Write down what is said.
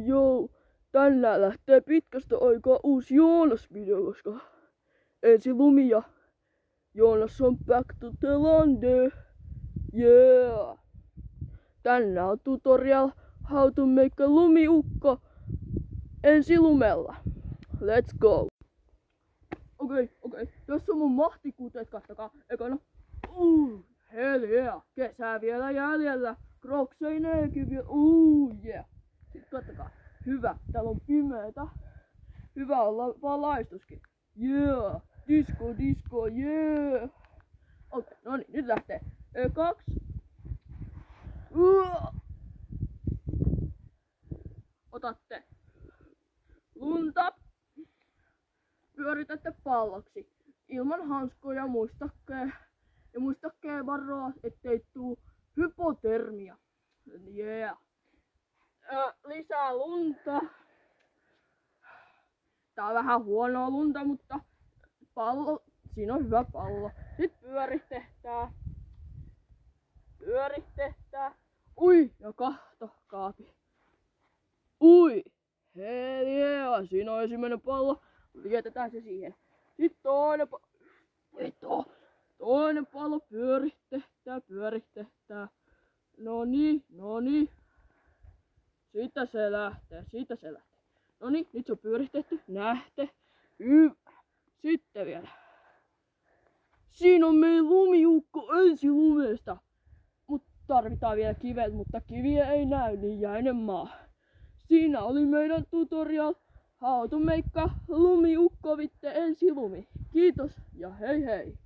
Joo. Tänään lähtee pitkästä aikaa uusi Joonas-video, koska ensi lumi ja Joonas on back to the lande. Yeah! Tänään on tutorial how to make a lumiukko ensi lumella. Let's go! Okei. Tässä on mun mahtikuteet, kattokaa. Ekana. Hell yeah! Kesää vielä jäljellä. Crocseineenkin vielä. Yeah! Sitten kattokaa. Hyvä. Täällä on pimeetä. Hyvä olla valaistuskin. Yeah! Disco, yeah! Okei, no niin, nyt lähtee. 2. Otatte lunta. Pyöritätte palloksi. Ilman hanskoja muistakaa varoa, ettei tuu hypotermia. Yeah! Lisää lunta. Tää on vähän huonoa lunta, mutta pallo, siinä on hyvä pallo. Sitten pyörittää. Ui, ja kahtokaapi. Ui, hell yeah, siinä on ensimmäinen pallo. Vietetään se siihen. Sitten toinen pallo pyörittää. No niin. Siitä se lähtee. No niin, nyt se on pyöritetty. Nähte. Hyvä. Sitten vielä. Siinä on meidän lumiukko ensi lumesta. Mutta tarvitaan vielä kivet, mutta kiviä ei näy, niin jäinen maa. Siinä oli meidän tutorial. How to make lumiukko vitte ensi lumi. Kiitos ja hei hei.